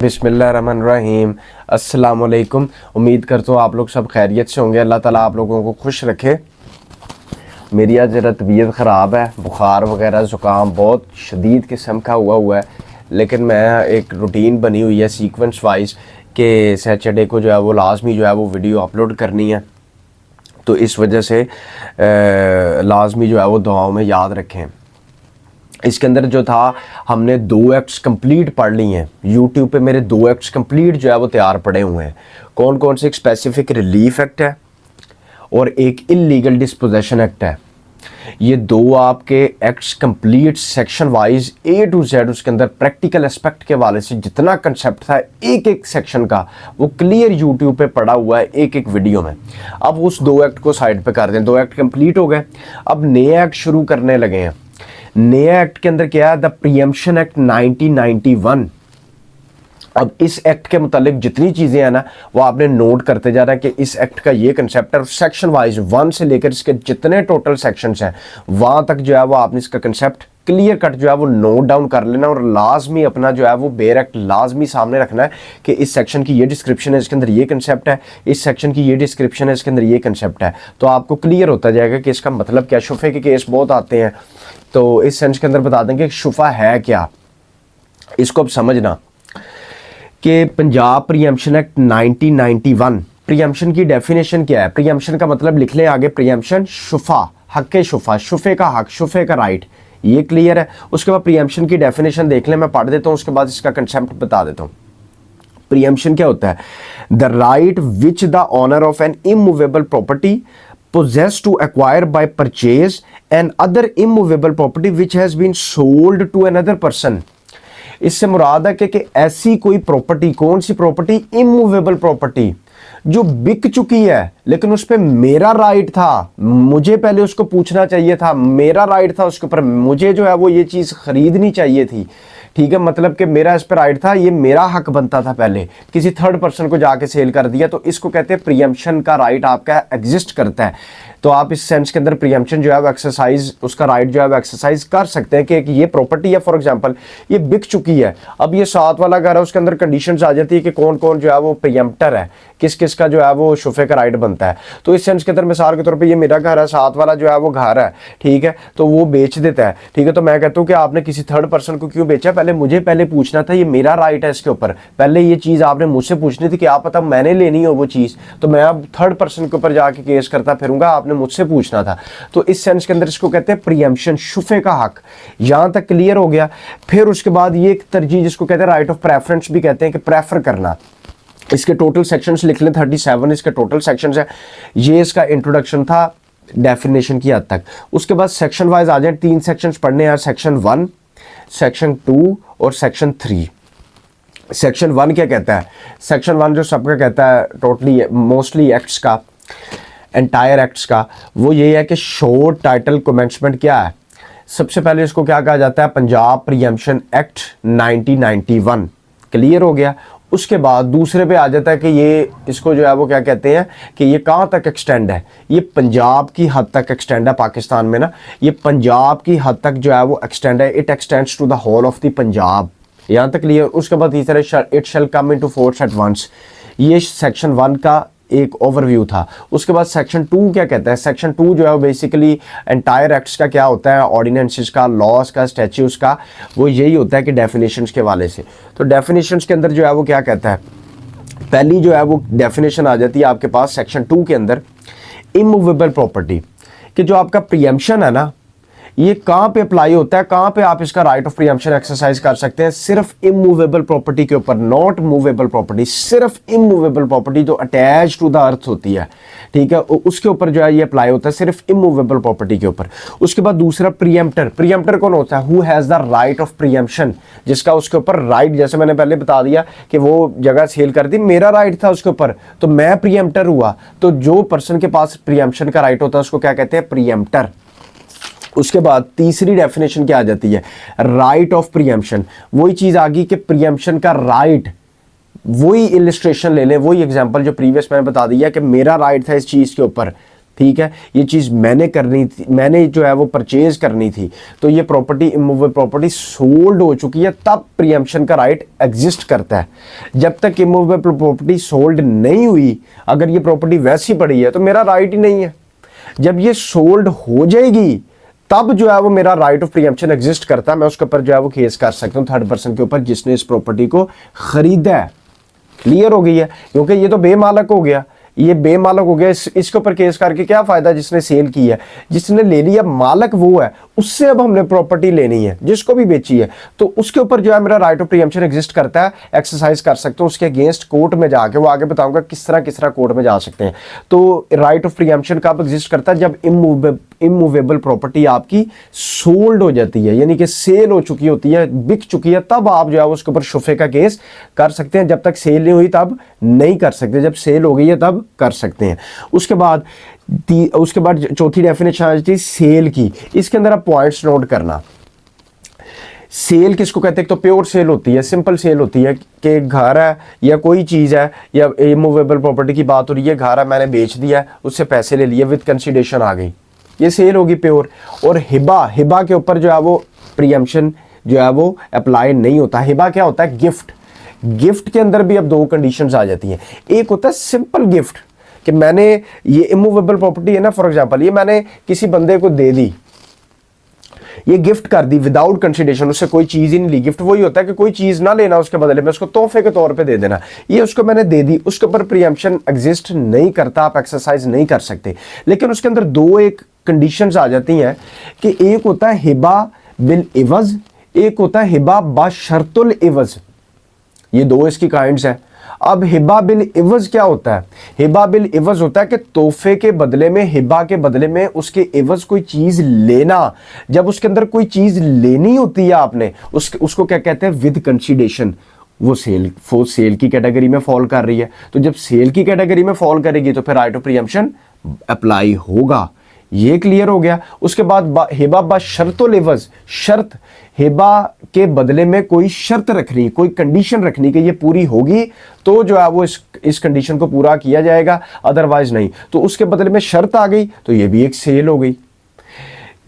बिस्मिल्लाहिर्रहमानिर्रहीम। अस्सलाम वालेकुम। उम्मीद करता हूँ आप लोग सब खैरियत से होंगे। अल्लाह ताला आप लोगों को खुश रखे। मेरी आज ज़रा तबीयत ख़राब है, बुखार वगैरह ज़ुकाम बहुत शदीद किस्म का हुआ है, लेकिन मैं एक रूटीन बनी हुई है सीक्वेंस वाइज कि सैटरडे को जो है वो लाजमी जो है वो वीडियो अपलोड करनी है, तो इस वजह से लाजमी जो है वो दुआओं में याद रखें। इसके अंदर जो था हमने 2 एक्ट्स कंप्लीट पढ़ ली हैं। यूट्यूब पे मेरे 2 एक्ट्स कंप्लीट जो है वो तैयार पड़े हुए हैं। कौन कौन से? एक स्पेसिफिक रिलीफ एक्ट है और एक इलीगल डिस्पोजेशन एक्ट है। ये 2 आपके acts complete section wise A to Z उसके अंदर प्रैक्टिकल एस्पेक्ट के वाले से जितना कंसेप्ट था एक एक सेक्शन का वो क्लियर यूट्यूब पे पड़ा हुआ है एक एक वीडियो में। अब उस 2 एक्ट को साइड पे कर दें। 2 एक्ट कंप्लीट हो गए, अब नए एक्ट शुरू करने लगे हैं। नया एक्ट के अंदर क्या है? The preemption act 1991। अब इस एक्ट के मुतालिक जितनी चीज़ें हैं ना वो आपने नोट करते जा रहा है कि इस एक्ट का ये कंसेप्ट है। सेक्शन वाइज 1 से लेकर इसके जितने टोटल सेक्शंस हैं वहाँ तक जो है वो आपने इसका कंसेप्ट क्लियर कट जो है वो नोट डाउन कर लेना और लाजमी अपना जो है वो बेयर एक्ट लाजमी सामने रखना है कि इस सेक्शन की ये डिस्क्रिप्शन है, इसके अंदर ये कंसेप्ट है, इस सेक्शन की ये डिस्क्रिप्शन है, इसके अंदर ये कंसेप्ट है। तो आपको क्लियर होता जाएगा कि इसका मतलब क्या। शुफे के केस बहुत आते हैं, तो इस सेंस के अंदर बता देंगे कि शुफा है क्या। इसको अब समझना कि पंजाब प्रीएम्पशन एक्ट 1991, प्रीएम्पशन की डेफिनेशन क्या है? प्रीएम्पशन का मतलब लिख लें आगे, प्रीएम्पशन शुफा, हक शुफा, शुफे का हक, शुफे का राइट, ये क्लियर है। उसके बाद प्रीएम्पशन की डेफिनेशन देख लें, मैं पढ़ देता हूँ, उसके बाद इसका कंसेप्ट बता देता हूँ। प्रीएम्पशन क्या होता है? The right which the owner of an immovable property possessed to acquire by purchase and other immovable property which has been sold to another person। इससे मुराद है कि ऐसी कोई प्रॉपर्टी, कौन सी प्रॉपर्टी? इमूवेबल प्रॉपर्टी जो बिक चुकी है लेकिन उस पर मेरा राइट था, मुझे पहले उसको पूछना चाहिए था, मेरा राइट था उसके ऊपर, मुझे जो है वो ये चीज़ खरीदनी चाहिए थी। ठीक है, मतलब कि मेरा इस पर राइट था, ये मेरा हक बनता था, पहले किसी थर्ड पर्सन को जाके सेल कर दिया, तो इसको कहते हैं प्रीएम्पशन का राइट आपका एग्जिस्ट करता है। तो आप इस सेंस के अंदर प्रीएम्पशन जो है वो एक्सरसाइज, उसका राइट जो है वो एक्सरसाइज कर सकते हैं कि ये प्रॉपर्टी है, फॉर एग्जांपल ये बिक चुकी है, अब ये 7 वाला घर है, उसके अंदर कंडीशंस आ जाती है कि कौन कौन जो है वो प्रीएम्प्टर है, किस किस का जो है वो शुफे का राइट बनता है। तो इस सेंस के अंदर मिसाल के तौर पर ये मेरा घर है, 7 वाला जो है वो घर है, ठीक है, तो वो बेच देता है, ठीक है, तो मैं कहता हूँ कि आपने किसी थर्ड पर्सन को क्यों बेचा? पहले मुझे पहले पूछना था, ये मेरा राइट है इसके ऊपर, पहले ये चीज़ आपने मुझसे पूछनी थी कि आप पता मैंने लेनी हो वो चीज़, तो मैं अब थर्ड पर्सन के ऊपर जाके केस करता फिरूंगा, आपने मुझसे पूछना था। तो इस सेंस के अंदर इसको कहते हैं प्रीएम्पशन, शुफे का हक। यहां तक क्लियर हो गया। फिर उसके बाद ये एक तरजीह जिसको कहते हैं राइट ऑफ प्रेफरेंस भी कहते हैं, कि प्रेफर करना। इसके टोटल सेक्शंस लिख लें, 37 इसके टोटल सेक्शंस है। ये इसका इंट्रोडक्शन था डेफिनेशन की हद तक। उसके बाद सेक्शन वाइज आ जाए, 3 सेक्शंस पढ़ने हैं, सेक्शन 1, सेक्शन 2 और सेक्शन 3। सेक्शन 1 क्या कहता है? सेक्शन 1 जो सबका कहता है टोटली मोस्टली एक्ट्स का, एंटायर एक्ट्स का, वो ये है कि शॉर्ट टाइटल कमेंसमेंट क्या है? सबसे पहले इसको क्या कहा जाता है? Punjab preemption act 1991। क्लियर हो गया। उसके बाद दूसरे पे आ जाता है कि ये इसको जो है वो क्या कहते हैं कि ये कहाँ तक एक्सटेंड है? ये पंजाब की हद तक एक्सटेंड है, पाकिस्तान में ना, ये पंजाब की हद तक जो है वो एक्सटेंड है। It extends to the whole of the Punjab. यहाँ तक क्लियर। उसके बाद तीसरा, it shall come into force at once. ये सेक्शन 1 का एक ओवरव्यू था। उसके बाद सेक्शन 2 क्या कहता है? सेक्शन 2 जो है वो बेसिकली एंटायर एक्ट्स का क्या होता है, ऑर्डिनेंसेस का, लॉज का, स्टैच्यूज का, वो यही होता है कि डेफिनेशंस के वाले से। तो डेफिनेशंस के अंदर जो है वो क्या कहता है? पहली जो है वो डेफिनेशन आ जाती है आपके पास सेक्शन 2 के अंदर, इमूवेबल प्रॉपर्टी, कि जो आपका प्रीएम्पशन है ना, ये कहाँ पे अप्लाई होता है, कहाँ पे आप इसका राइट ऑफ प्रीएम्पशन एक्सरसाइज कर सकते हैं? सिर्फ इमूवेबल प्रॉपर्टी के ऊपर, नॉट मूवेबल प्रॉपर्टी, सिर्फ इमूवेबल प्रॉपर्टी जो अटैच टू द अर्थ होती है, ठीक है, उसके ऊपर जो है ये अप्लाई होता है, सिर्फ इमूवेबल प्रॉपर्टी के ऊपर। उसके बाद दूसरा प्रीएम्प्टर। प्रीएम्प्टर कौन होता है? Who has the right of preemption, जिसका उसके ऊपर राइट, जैसे मैंने पहले बता दिया कि वो जगह सेल कर दी, मेरा राइट था उसके ऊपर, तो मैं प्रीएम्प्टर हुआ। तो जो पर्सन के पास प्रीएम्पशन का राइट होता है उसको क्या कहते हैं? प्रीएम्प्टर। उसके बाद तीसरी डेफिनेशन क्या आ जाती है? Right of preemption. वही चीज आ गई कि प्रीएम्पशन का राइट, वही इलिस्ट्रेशन ले लें, वही एग्जांपल जो प्रीवियस मैंने बता दिया कि मेरा राइट था इस चीज के ऊपर, ठीक है, ये चीज़ मैंने करनी थी, मैंने जो है वो परचेज करनी थी, तो ये प्रॉपर्टी इमूवेबल प्रॉपर्टी सोल्ड हो चुकी है, तब प्रीएम्पशन का राइट एग्जिस्ट करता है। जब तक इमूवेबल प्रॉपर्टी सोल्ड नहीं हुई, अगर ये प्रॉपर्टी वैसी पड़ी है तो मेरा राइट ही नहीं है। जब ये सोल्ड हो जाएगी तब जो है वो मेरा राइट ऑफ प्रीएम्पशन एग्जिस्ट करता है, मैं उसके ऊपर जो है वो केस कर सकता हूँ थर्ड पर्सन के ऊपर जिसने इस प्रॉपर्टी को खरीदा है। क्लियर हो गई है, क्योंकि ये तो बेमालक हो गया, ये बेमालक हो गया, इसके ऊपर केस करके क्या फायदा जिसने सेल की है, जिसने ले लिया मालक वो है, उससे अब हमने प्रॉपर्टी लेनी है जिसको भी बेची है, तो उसके ऊपर जो है मेरा राइट ऑफ प्रीएम्पशन एग्जिस्ट करता है, एक्सरसाइज कर सकते हो उसके अगेंस्ट कोर्ट में जाके, वो आगे बताऊंगा किस तरह कोर्ट में जा सकते हैं। तो राइट ऑफ प्रीएम्पशन कब एग्जिस्ट करता है, जब इमूवेबल प्रॉपर्टी आपकी सोल्ड हो जाती है, यानी कि सेल हो चुकी होती है, बिक चुकी है, तब आप जो है उसके ऊपर शुफे का केस कर सकते हैं। जब तक सेल नहीं हुई तब नहीं कर सकते, जब सेल हो गई है तब कर सकते हैं। उसके बाद चौथी डेफिनेशन आ जाती है सेल की। इसके अंदर आप पॉइंट्स नोट करना। सेल किसको कहते हैं, तो प्योर सेल होती है, सिंपल सेल होती है कि घर है या कोई चीज़ है या इमूवेबल प्रॉपर्टी की बात हो रही है, घर है मैंने बेच दिया, उससे पैसे ले लिए, विद कंसीडरेशन आ गई, ये सेल होगी प्योर। और हिबा के ऊपर जो है वो प्रीएम्पशन जो है वो अप्लाई नहीं होता। हिबा क्या होता है, गिफ्ट के अंदर भी अब दो कंडीशंस आ जाती हैं। एक होता है सिंपल गिफ्ट कि मैंने ये इमूवेबल प्रॉपर्टी है ना, फॉर एग्जांपल ये मैंने किसी बंदे को दे दी, ये गिफ्ट कर दी विदाउट कंसीडरेशन, उससे कोई चीज ही नहीं ली। गिफ्ट वही होता है कि कोई चीज ना लेना उसके बदले में, उसको तोहफे के तौर पे दे देना, ये उसको मैंने दे दी, उसके ऊपर प्रीएम्पशन एग्जिस्ट नहीं करता, आप एक्सरसाइज नहीं कर सकते। लेकिन उसके अंदर दो एक कंडीशंस आ जाती हैं कि एक होता है हिबा बिल इवज, एक होता है हिबा बशर्तुल इवज, ये दो इसकी काइंड्स हैं। अब हिबा बिल इवज क्या होता है, हिबा बिल इवज होता है कि तोहफे के बदले में, हिबा के बदले में उसके इवज कोई चीज लेना। जब उसके अंदर कोई चीज लेनी होती है आपने, उसको क्या कहते हैं, विद कंसीडरेशन, वो सेल की कैटेगरी में फॉल कर रही है। तो जब सेल की कैटेगरी में फॉल करेगी तो फिर राइट ऑफ प्रीएम्पशन अप्लाई होगा। ये क्लियर हो गया। उसके बाद हिबा बा शर्तुल इवज, शर्त, हिबा के बदले में कोई शर्त रखनी, कोई कंडीशन रखनी कि ये पूरी होगी तो जो है वो इस कंडीशन को पूरा किया जाएगा, अदरवाइज नहीं। तो उसके बदले में शर्त आ गई तो ये भी एक सेल हो गई।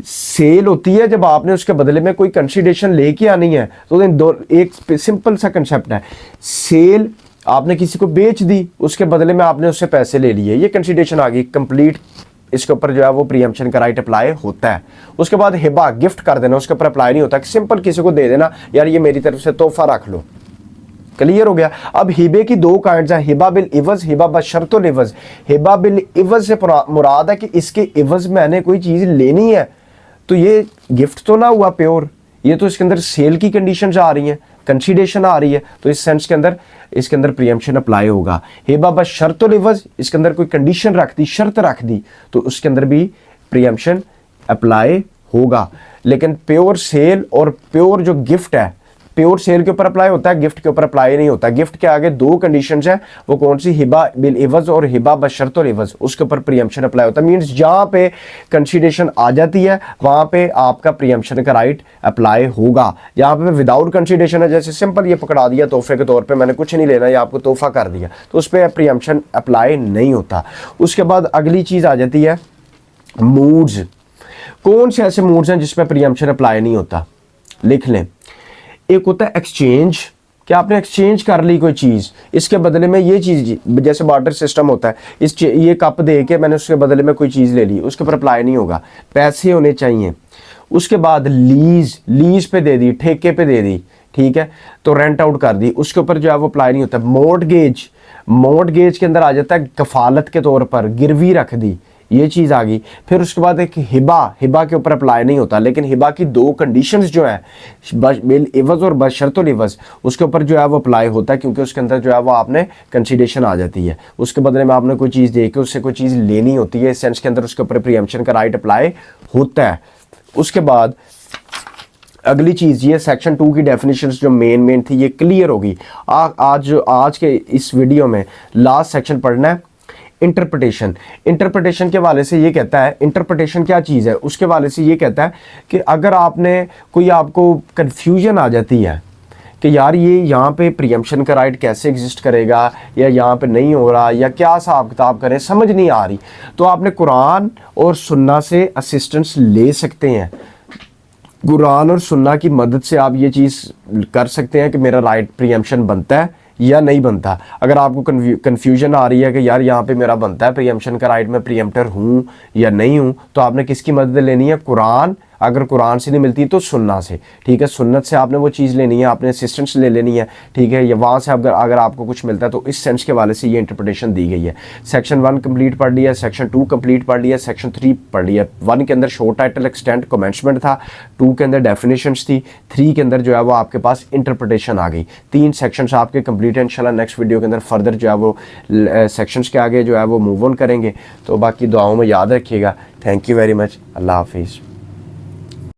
सेल होती है जब आपने उसके बदले में कोई कंसीडरेशन लेके आनी है। तो एक सिंपल सा कंसेप्ट है, सेल आपने किसी को बेच दी, उसके बदले में आपने उससे पैसे ले लिए, ये कंसीडरेशन आ गई कंप्लीट, इसके ऊपर जो है वो प्रीएम्पशन का राइट अप्लाई होता है। उसके बाद हिबा, गिफ्ट कर देना, उसके ऊपर अप्लाई नहीं होता, सिंपल किसी को दे देना, यार ये मेरी तरफ से तोहफा रख लो, क्लियर हो गया। अब हिबे की दो काइंड्स हैं, हिबा बिल इवज, हिबा बशर्तुल इवज। हिबा बिल इवज से मुराद है कि इसके इवज मैंने कोई चीज लेनी है, तो ये गिफ्ट तो ना हुआ प्योर, ये तो इसके अंदर सेल की कंडीशंस आ रही हैं, कंसीडरेशन आ रही है, तो इस सेंस के अंदर इसके अंदर प्रीएम्पशन अप्लाई होगा। हिबा बशर्तुल इवज, इसके अंदर कोई कंडीशन रख दी, शर्त रख दी, तो उसके अंदर भी प्रीएम्पशन अप्लाई होगा। लेकिन प्योर सेल और प्योर जो गिफ्ट है, प्योर सेल के ऊपर अप्लाई होता है, गिफ्ट के ऊपर अप्लाई नहीं होता। गिफ्ट के आगे दो कंडीशंस हैं, वो कौन सी, हिबा बिल इवज और हिबा बशर्तुल इवज, उसके ऊपर प्रीएम्पशन अप्लाई होता है। मींस जहां पे कंसीडरेशन आ जाती है वहां पे आपका प्रीएम्पशन का राइट अप्लाई होगा। जहां पे विदाउट कंसीडरेशन है, जैसे सिंपल ये पकड़ा दिया तोहफे के तौर पे, मैंने कुछ नहीं लेना, ये आपको तोहफा कर दिया, तो उस पर प्रीएम्पशन अप्लाई नहीं होता। उसके बाद अगली चीज आ जाती है मूड्स। कौन से ऐसे मूड्स हैं जिसमें प्रीएम्पशन अप्लाई नहीं होता, लिख लें। एक होता है एक्सचेंज, कि आपने एक्सचेंज कर ली कोई चीज़, इसके बदले में ये चीज़, जैसे बार्टर सिस्टम होता है, ये कप दे के मैंने उसके बदले में कोई चीज़ ले ली, उसके ऊपर अप्लाई नहीं होगा, पैसे होने चाहिए। उसके बाद लीज पे दे दी, ठेके पे दे दी, ठीक है, तो रेंट आउट कर दी, उसके ऊपर जो है वो अप्लाई नहीं होता। मोर्टगेज के अंदर आ जाता है कफालत के तौर पर, गिरवी रख दी, ये चीज़ आ गई। फिर उसके बाद एक हिबा के ऊपर अप्लाई नहीं होता, लेकिन हिबा की दो कंडीशंस जो है, बिल इवज और बशर्तुल इवज, उसके ऊपर जो है वो अप्लाई होता है, क्योंकि उसके अंदर जो है वो आपने कंसीडरेशन आ जाती है, उसके बदले में आपने कोई चीज़ दे के उससे कोई चीज़ लेनी होती है, इस सेंस के अंदर उसके ऊपर प्रीएम्पशन का राइट अप्लाई होता है। उसके बाद अगली चीज़, ये सेक्शन 2 की डेफिनेशंस जो मेन थी ये क्लियर होगी। आज के इस वीडियो में लास्ट सेक्शन पढ़ना है इंटरप्रिटेशन के वाले से। ये कहता है इंटरप्रिटेशन क्या चीज़ है, उसके वाले से ये कहता है कि अगर आपने कोई, आपको कन्फ्यूजन आ जाती है कि यार ये यहाँ पे प्रियम्पशन का राइट कैसे एग्जिस्ट करेगा या यहाँ पे नहीं हो रहा या क्या हिसाब किताब करें, समझ नहीं आ रही, तो आपने कुरान और सुन्ना से असिस्टेंस ले सकते हैं। कुरान और सुन्ना की मदद से आप ये चीज़ कर सकते हैं कि मेरा राइट प्रियम्पशन बनता है या नहीं बनता। अगर आपको कन्फ्यूजन आ रही है कि यार यहाँ पे मेरा बनता है प्रियम्पशन का राइट, मैं प्रियम्प्टर हूँ या नहीं हूँ, तो आपने किसकी मदद लेनी है? कुरान। अगर कुरान से नहीं मिलती तो सुन्ना से, ठीक है। सुन्नत से आपने वो चीज़ लेनी है, आपने असिस्टेंस ले लेनी है, ठीक है। या वहाँ से अगर आपको कुछ मिलता है तो इस सेंस के वाले से ये इंटरप्रिटेशन दी गई है। सेक्शन 1 कंप्लीट पढ़ लिया, सेक्शन 2 कंप्लीट पढ़ लिया, सेक्शन 3 पढ़ लिया। 1 के अंदर शो टाइटल एक्सटेंट कमेंसमेंट था, 2 के अंदर डेफिनेशंस थी, 3 के अंदर जो है वो आपके पास इंटरप्रिटेशन आ गई। 3 सेक्शंस आपके कंप्लीट है। इंशाल्लाह नेक्स्ट वीडियो के अंदर फर्दर जो है वो सेक्शंस के आगे जो है वो मूव ऑन करेंगे। तो बाकी दुआओं में याद रखिएगा। Thank you very much. अल्लाह हाफिज़।